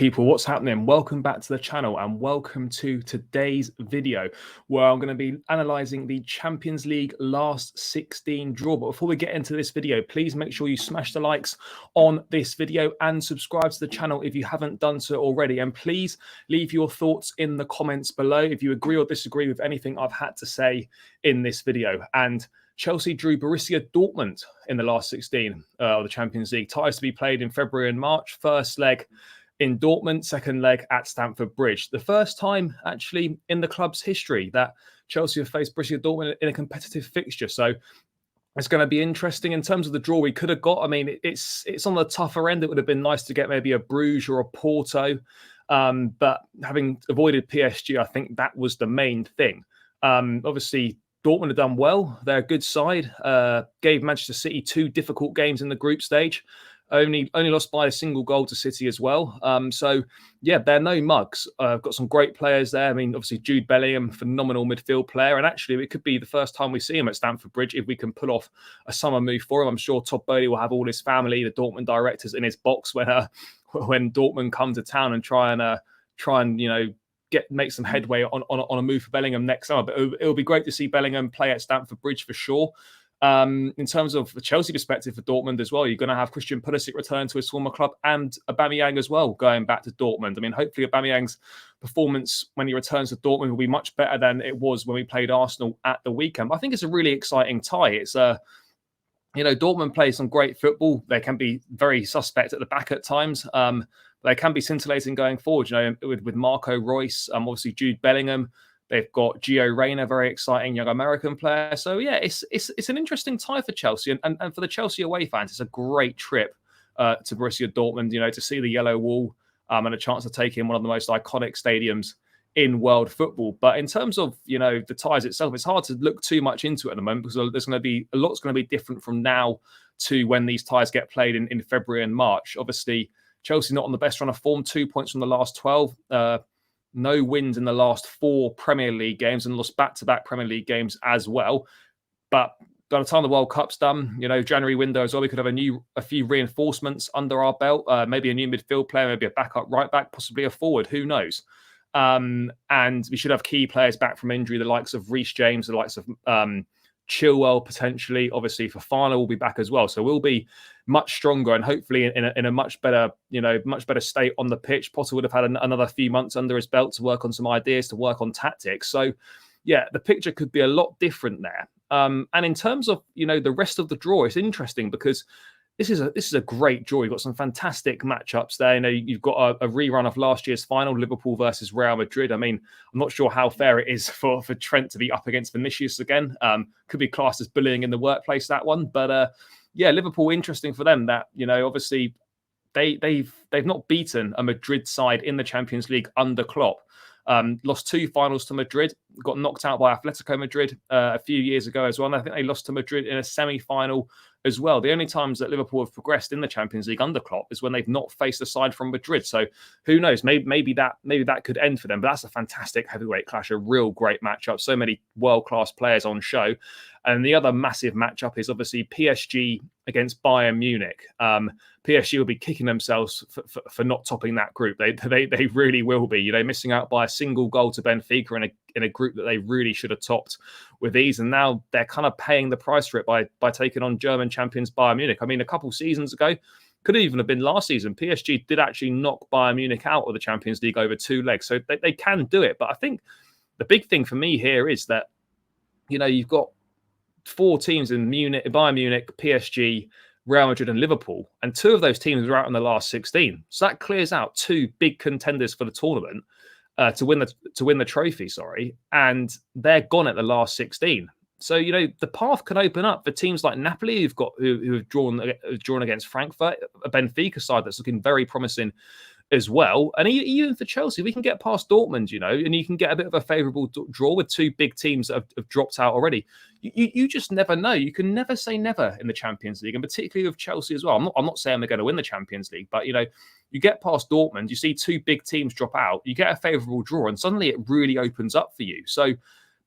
People, what's happening? Welcome back to the channel and welcome to today's video where I'm going to be analysing the Champions League last 16 draw. But before we get into this video, please make sure you smash the likes on this video and subscribe to the channel if you haven't done so already. And please leave your thoughts in the comments below if you agree or disagree with anything I've had to say in this video. And Chelsea drew Borussia Dortmund in the last 16 of the Champions League. Ties to be played in February and March. First leg in Dortmund, second leg at Stamford Bridge. The first time, actually, in the club's history that Chelsea have faced Borussia Dortmund in a competitive fixture. So it's going to be interesting in terms of the draw we could have got. I mean, it's on the tougher end. It would have been nice to get maybe a Bruges or a Porto. But having avoided PSG, I think that was the main thing. Obviously, Dortmund have done well. They're a good side. Gave Manchester City 2 difficult games in the group stage. Only lost by a single goal to City as well. So, yeah, they're no mugs. Got some great players there. I mean, obviously, Jude Bellingham, phenomenal midfield player. And actually, it could be the first time we see him at Stamford Bridge if we can pull off a summer move for him. I'm sure Todd Boehly will have all his family, the Dortmund directors, in his box when Dortmund come to town and try and make some headway on a move for Bellingham next summer. But it'll be great to see Bellingham play at Stamford Bridge for sure. In terms of the Chelsea perspective for Dortmund as well, you're going to have Christian Pulisic return to his former club and Aubameyang as well going back to Dortmund. I mean, hopefully Aubameyang's performance when he returns to Dortmund will be much better than it was when we played Arsenal at the weekend. I think it's a really exciting tie. It's Dortmund play some great football. They can be very suspect at the back at times. They can be scintillating going forward, with Marco Reus, obviously Jude Bellingham. They've got Gio Reyna, very exciting young American player. So, yeah, it's an interesting tie for Chelsea. And for the Chelsea away fans, it's a great trip to Borussia Dortmund, to see the yellow wall and a chance to take in one of the most iconic stadiums in world football. But in terms of, the ties itself, it's hard to look too much into it at the moment because there's going to be a lot's going to be different from now to when these ties get played in February and March. Obviously, Chelsea not on the best run of form, 2 points from the last 12. No wins in the last 4 Premier League games and lost back-to-back Premier League games as well. But by the time the World Cup's done, January window as well, we could have a few reinforcements under our belt, maybe a new midfield player, maybe a backup right back, possibly a forward, who knows? And we should have key players back from injury, the likes of Reece James, the likes of Chilwell potentially. Obviously, Fofana will be back as well, so we'll be much stronger and hopefully in a much better state on the pitch. Potter would have had another few months under his belt to work on some ideas, to work on tactics. So, yeah, the picture could be a lot different there. And in terms of the rest of the draw, it's interesting because this is a great draw. You've got some fantastic matchups there. You've got a rerun of last year's final, Liverpool versus Real Madrid. I mean, I'm not sure how fair it is for Trent to be up against Vinicius again. Could be classed as bullying in the workplace, that one. But yeah, Liverpool, interesting for them that obviously they've not beaten a Madrid side in the Champions League under Klopp. Lost 2 finals to Madrid, got knocked out by Atletico Madrid a few years ago as well. And I think they lost to Madrid in a semi-final as well. The only times that Liverpool have progressed in the Champions League under Klopp is when they've not faced a side from Madrid. So who knows? Maybe that could end for them. But that's a fantastic heavyweight clash, a real great matchup. So many world-class players on show. And the other massive matchup is obviously PSG against Bayern Munich. PSG will be kicking themselves for not topping that group. They really will be. Missing out by a single goal to Benfica in a group that they really should have topped with ease. And now they're kind of paying the price for it by taking on German champions Bayern Munich. I mean, a couple seasons ago, could even have been last season, PSG did actually knock Bayern Munich out of the Champions League over 2 legs. So they can do it. But I think the big thing for me here is that, you've got 4 teams in Munich, Bayern Munich, PSG, Real Madrid and Liverpool, and 2 of those teams are out in the last 16. So that clears out 2 big contenders for the tournament to win the trophy. And they're gone at the last 16. So the path can open up for teams like Napoli, who have drawn against Frankfurt, a Benfica side that's looking very promising as well. And even for Chelsea, we can get past Dortmund, and you can get a bit of a favourable draw with 2 big teams that have dropped out already. You just never know. You can never say never in the Champions League, and particularly with Chelsea as well. I'm not saying they're going to win the Champions League, but you get past Dortmund, you see 2 big teams drop out, you get a favourable draw, and suddenly it really opens up for you. So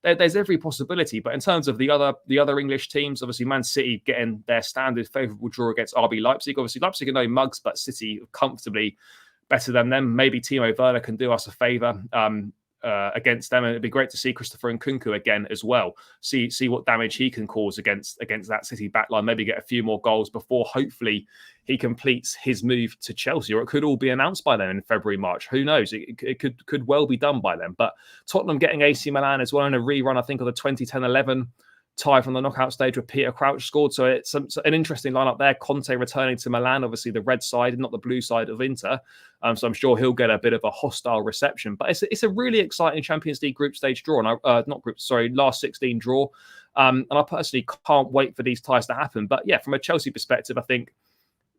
there's every possibility. But in terms of the other English teams, obviously Man City getting their standard favourable draw against RB Leipzig. Obviously Leipzig are no mugs, but City comfortably better than them. Maybe Timo Werner can do us a favour against them, and it'd be great to see Christopher Nkunku again as well. See what damage he can cause against that City backline. Maybe get a few more goals before hopefully he completes his move to Chelsea, or it could all be announced by then in February, March. Who knows? It could well be done by then. But Tottenham getting AC Milan as well in a rerun, I think, of the 2010-11 tie from the knockout stage where Peter Crouch scored. So it's an interesting lineup there. Conte returning to Milan, obviously the red side, not the blue side of Inter. So I'm sure he'll get a bit of a hostile reception. But it's a really exciting Champions League group stage draw, and last 16 draw. And I personally can't wait for these ties to happen. But yeah, from a Chelsea perspective, I think,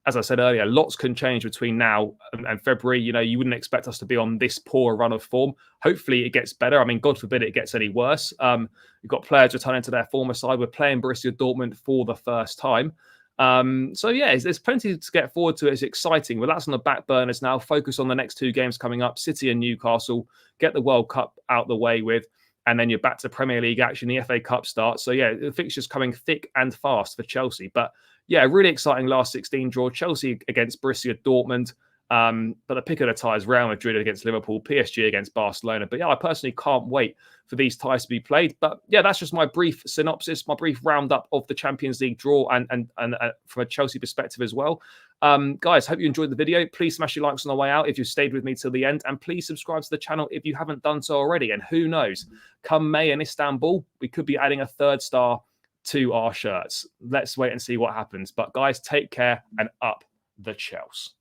as I said earlier, lots can change between now and February. You know, you wouldn't expect us to be on this poor run of form. Hopefully it gets better. I mean, God forbid it gets any worse. We've got players returning to their former side. We're playing Borussia Dortmund for the first time. So yeah, there's plenty to get forward to. It's exciting. Well, that's on the back burners now. Focus on the next two games coming up, City and Newcastle. Get the World Cup out the way with, and then you're back to Premier League action. The FA Cup starts. So yeah, the fixture's coming thick and fast for Chelsea. But yeah, really exciting last 16 draw. Chelsea against Borussia Dortmund. But the pick of the ties, Real Madrid against Liverpool, PSG against Barcelona. But yeah, I personally can't wait for these ties to be played. But yeah, that's just my brief synopsis, my brief roundup of the Champions League draw and from a Chelsea perspective as well. Guys, hope you enjoyed the video. Please smash your likes on the way out if you've stayed with me till the end. And please subscribe to the channel if you haven't done so already. And who knows, come May in Istanbul, we could be adding a third star to our shirts. Let's wait and see what happens. But guys, take care and up the Chelsea.